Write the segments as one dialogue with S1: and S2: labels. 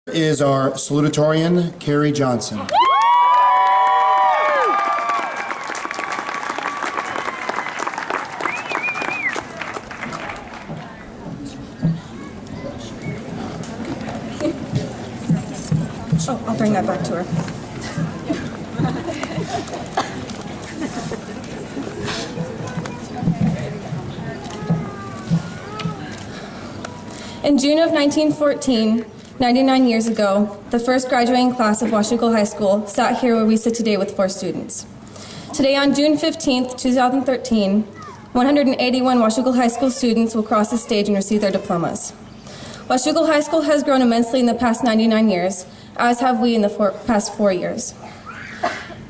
S1: Is our salutatorian, Kari Johnson.
S2: Oh, I'll bring that back to her. In June of 1914, 99 years ago, the first graduating class of Washougal High School sat here where we sit today with 4 students. Today, on June 15th, 2013, 181 Washougal High School students will cross the stage and receive their diplomas. Washougal High School has grown immensely in the past 99 years, as have we in the past 4 years.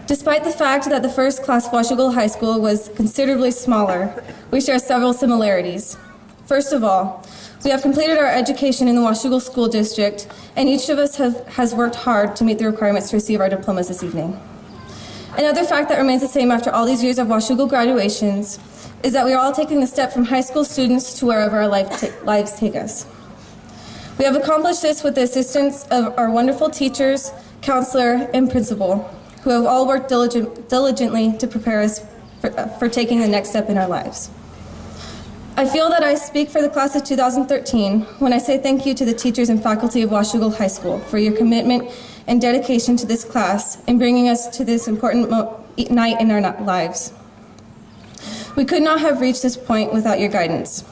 S2: Despite the fact that the first class of Washougal High School was considerably smaller, we share several similarities. First of all, we have completed our education in the Washougal School District, and each of us has worked hard to meet the requirements to receive our diplomas this evening. Another fact that remains the same after all these years of Washougal graduations is that we are all taking the step from high school students to wherever our lives take us. We have accomplished this with the assistance of our wonderful teachers, counselor, and principal, who have all worked diligently to prepare us for taking the next step in our lives. I feel that I speak for the class of 2013 when I say thank you to the teachers and faculty of Washougal High School for your commitment and dedication to this class and bringing us to this important night in our lives. We could not have reached this point without your guidance.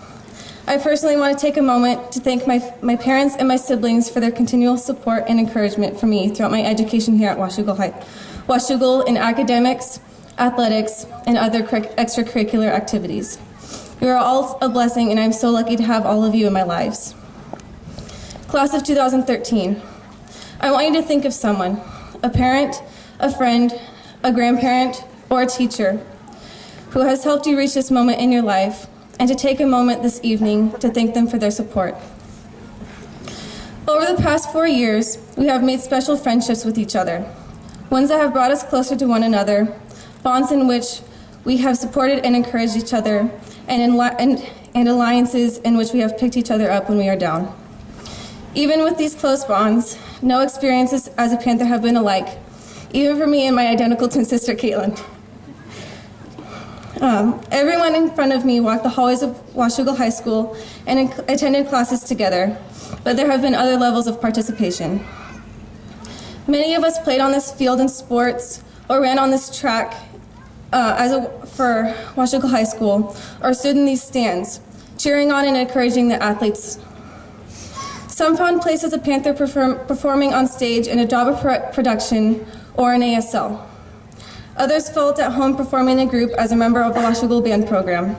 S2: I personally want to take a moment to thank my parents and my siblings for their continual support and encouragement for me throughout my education here at Washougal in academics, athletics, and other extracurricular activities. You are all a blessing, and I'm so lucky to have all of you in my lives. Class of 2013, I want you to think of someone, a parent, a friend, a grandparent, or a teacher who has helped you reach this moment in your life, and to take a moment this evening to thank them for their support. Over the past 4 years, we have made special friendships with each other, ones that have brought us closer to one another, bonds in which we have supported and encouraged each other, and alliances in which we have picked each other up when we are down. Even with these close bonds, no experiences as a Panther have been alike, even for me and my identical twin sister, Caitlin. Everyone in front of me walked the hallways of Washougal High School and attended classes together, but there have been other levels of participation. Many of us played on this field in sports or ran on this track for Washougal High School, or stood in these stands, cheering on and encouraging the athletes. Some found place as a Panther performing on stage in a drama production or an ASL. Others felt at home performing in a group as a member of the Washougal band program.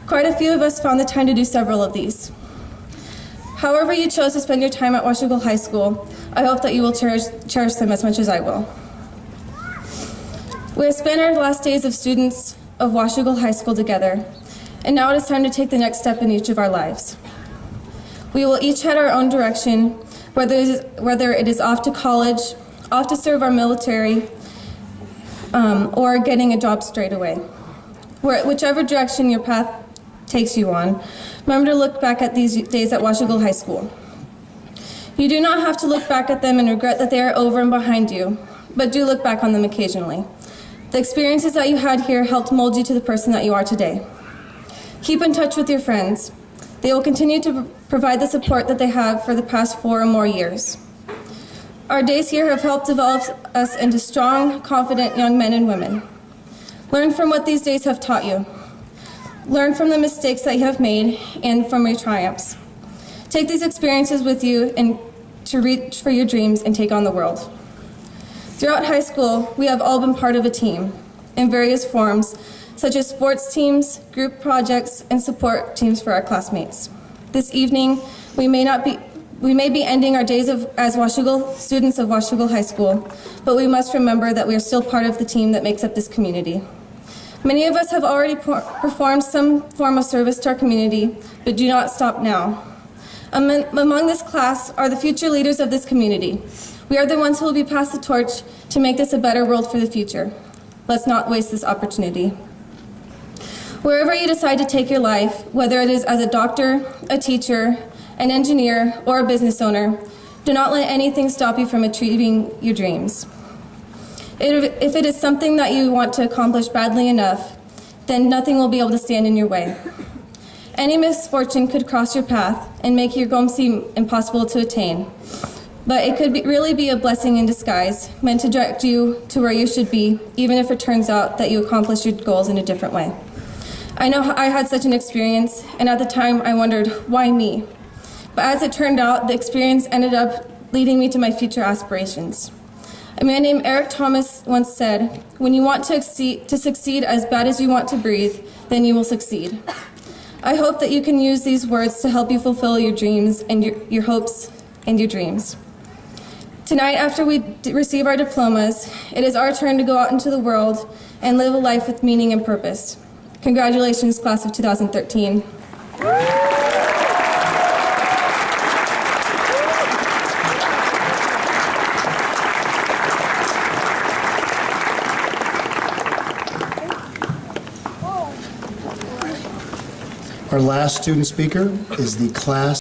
S2: Quite a few of us found the time to do several of these. However you chose to spend your time at Washougal High School, I hope that you will cherish them as much as I will. We have spent our last days of students of Washougal High School together, and now it is time to take the next step in each of our lives. We will each head our own direction, whether it is off to college, off to serve our military, or getting a job straight away. Whichever direction your path takes you on, remember to look back at these days at Washougal High School. You do not have to look back at them and regret that they are over and behind you, but do look back on them occasionally. The experiences that you had here helped mold you to the person that you are today. Keep in touch with your friends. They will continue to provide the support that they have for the past 4 or more years. Our days here have helped develop us into strong, confident young men and women. Learn from what these days have taught you. Learn from the mistakes that you have made and from your triumphs. Take these experiences with you and to reach for your dreams and take on the world. Throughout high school, we have all been part of a team in various forms, such as sports teams, group projects, and support teams for our classmates. This evening, we may be ending our days as students of Washougal High School, but we must remember that we are still part of the team that makes up this community. Many of us have already performed some form of service to our community, but do not stop now. Among this class are the future leaders of this community. We are the ones who will be passed the torch to make this a better world for the future. Let's not waste this opportunity. Wherever you decide to take your life, whether it is as a doctor, a teacher, an engineer, or a business owner, Do not let anything stop you from achieving your dreams. If it is something that you want to accomplish badly enough, then nothing will be able to stand in your way. Any misfortune could cross your path and make your goal seem impossible to attain. But it could really be a blessing in disguise, meant to direct you to where you should be, even if it turns out that you accomplish your goals in a different way. I know I had such an experience, and at the time I wondered, why me? But as it turned out, the experience ended up leading me to my future aspirations. A man named Eric Thomas once said, "When you want to succeed as bad as you want to breathe, then you will succeed." I hope that you can use these words to help you fulfill your dreams and your hopes and your dreams. Tonight, after we receive our diplomas, it is our turn to go out into the world and live a life with meaning and purpose. Congratulations, class of 2013.
S1: Our last student speaker is the class